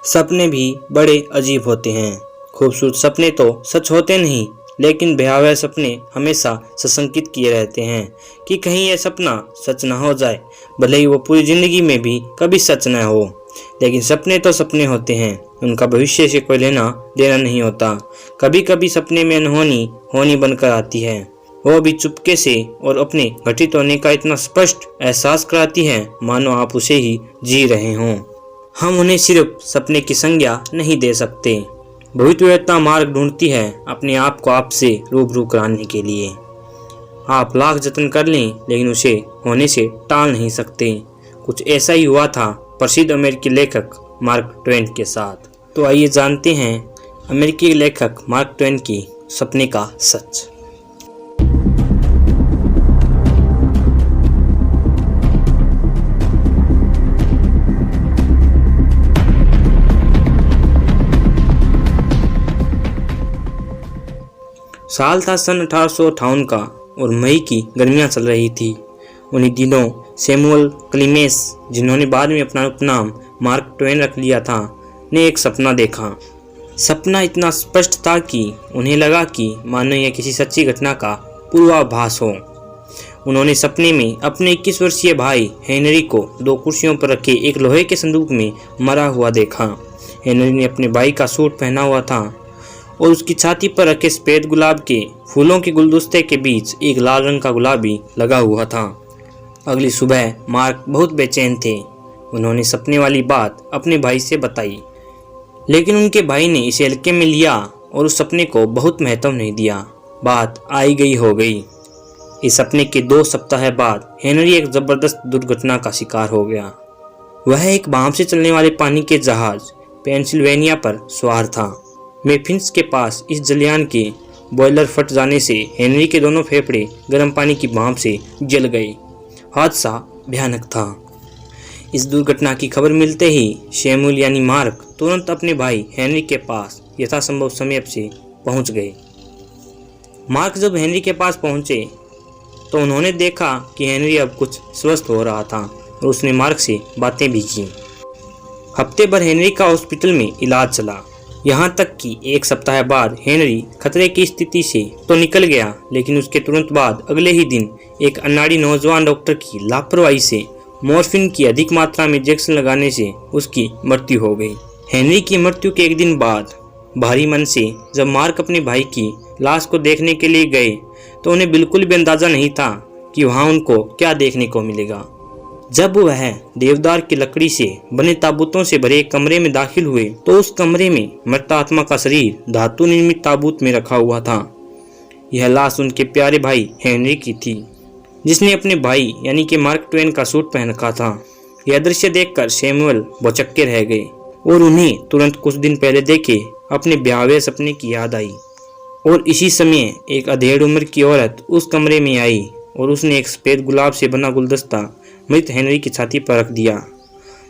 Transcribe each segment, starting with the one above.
सपने भी बड़े अजीब होते हैं। खूबसूरत सपने तो सच होते नहीं, लेकिन भयावह सपने हमेशा सशंकित किए रहते हैं कि कहीं यह सपना सच न हो जाए। भले ही वो पूरी जिंदगी में भी कभी सच न हो, लेकिन सपने तो सपने होते हैं, उनका भविष्य से कोई लेना देना नहीं होता। कभी कभी सपने में अनहोनी होनी बनकर आती है, वो भी चुपके से, और अपने घटित होने का इतना स्पष्ट एहसास कराती है मानो आप उसे ही जी रहे हों। हम उन्हें सिर्फ सपने की संज्ञा नहीं दे सकते। भविष्यवेत्ता मार्ग ढूंढती है अपने आप को आपसे रूबरू कराने के लिए। आप लाख जतन कर लें, लेकिन उसे होने से टाल नहीं सकते। कुछ ऐसा ही हुआ था प्रसिद्ध अमेरिकी लेखक मार्क ट्वेन के साथ। तो आइए जानते हैं अमेरिकी लेखक मार्क ट्वेन की सपने का सच। साल था सन 1858 का और मई की गर्मियां चल रही थी। उन्हीं दिनों सैमुअल क्लीमेस, जिन्होंने बाद में अपना उपनाम मार्क ट्वेन रख लिया था, ने एक सपना देखा। सपना इतना स्पष्ट था कि उन्हें लगा कि मानो यह किसी सच्ची घटना का पूर्वाभास हो। उन्होंने सपने में अपने 21 वर्षीय भाई हेनरी को 2 कुर्सियों पर रखे एक लोहे के संदूक में मरा हुआ देखा। हेनरी ने अपने भाई का सूट पहना हुआ था और उसकी छाती पर रखे सफेद गुलाब के फूलों के गुलदस्ते के बीच एक लाल रंग का गुलाब भी लगा हुआ था। अगली सुबह मार्क बहुत बेचैन थे। उन्होंने सपने वाली बात अपने भाई से बताई, लेकिन उनके भाई ने इसे हल्के में लिया और उस सपने को बहुत महत्व नहीं दिया। बात आई गई हो गई। इस सपने के 2 सप्ताह बाद हेनरी एक जबरदस्त दुर्घटना का शिकार हो गया। वह एक भाप से चलने वाले पानी के जहाज पेंसिल्वेनिया पर सवार था। मेफिन्स के पास इस जलयान के बॉयलर फट जाने से हेनरी के दोनों फेफड़े गर्म पानी की भाप से जल गए। हादसा भयानक था। इस दुर्घटना की खबर मिलते ही सैमुअल यानी मार्क तुरंत अपने भाई हेनरी के पास यथासंभव समय से पहुंच गए। मार्क जब हेनरी के पास पहुंचे तो उन्होंने देखा कि हेनरी अब कुछ स्वस्थ हो रहा था और उसने मार्क से बातें भी की। हफ्ते भर हेनरी का हॉस्पिटल में इलाज चला, यहाँ तक कि 1 सप्ताह बाद हेनरी खतरे की स्थिति से तो निकल गया, लेकिन उसके तुरंत बाद अगले ही दिन एक अनाड़ी नौजवान डॉक्टर की लापरवाही से मॉर्फिन की अधिक मात्रा में इंजेक्शन लगाने से उसकी मृत्यु हो गई। हेनरी की मृत्यु के 1 दिन बाद भारी मन से जब मार्क अपने भाई की लाश को देखने के लिए गए तो उन्हें बिल्कुल भी अंदाजा नहीं था कि वहाँ उनको क्या देखने को मिलेगा। जब वह देवदार की लकड़ी से बने ताबूतों से भरे एक कमरे में दाखिल हुए तो उस कमरे में मृत आत्मा का शरीर धातु निर्मित ताबूत में रखा हुआ था। यह लाश उनके प्यारे भाई हेनरी की थी, जिसने अपने भाई यानी कि मार्क ट्वेन का सूट पहन रखा था। यह दृश्य देखकर सैमुअल भौचक्के रह गए और उन्हें तुरंत कुछ दिन पहले देखे अपने भयावह सपने की याद आई। और इसी समय एक अधेड़ उम्र की औरत उस कमरे में आई और उसने एक सफेद गुलाब से बना गुलदस्ता मृत हेनरी की छाती पर रख दिया।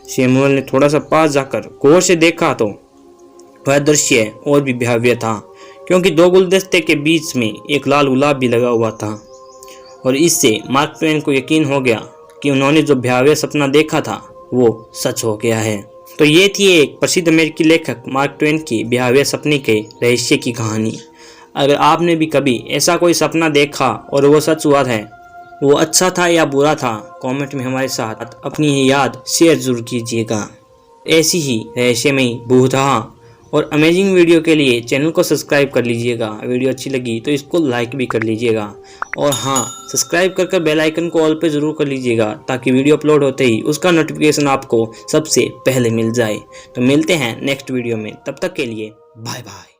सैमुअल ने थोड़ा सा पास जाकर गौर से देखा तो वह दृश्य और भी भयावह था, क्योंकि 2 गुलदस्ते के बीच में एक लाल गुलाब भी लगा हुआ था। और इससे मार्क ट्वेन को यकीन हो गया कि उन्होंने जो भयावह सपना देखा था वो सच हो गया है। तो ये थी एक प्रसिद्ध अमेरिकी लेखक मार्क ट्वेन की भयावह सपने के रहस्य की कहानी। अगर आपने भी कभी ऐसा कोई सपना देखा और वो सच हुआ है, वो अच्छा था या बुरा था, कमेंट में हमारे साथ अपनी याद शेयर जरूर कीजिएगा। ऐसी ही रहस्यमयी, भूतहा और अमेजिंग वीडियो के लिए चैनल को सब्सक्राइब कर लीजिएगा। वीडियो अच्छी लगी तो इसको लाइक भी कर लीजिएगा, और हाँ, सब्सक्राइब कर बेल आइकन को ऑल पे ज़रूर कर लीजिएगा ताकि वीडियो अपलोड होते ही उसका नोटिफिकेशन आपको सबसे पहले मिल जाए। तो मिलते हैं नेक्स्ट वीडियो में, तब तक के लिए बाय बाय।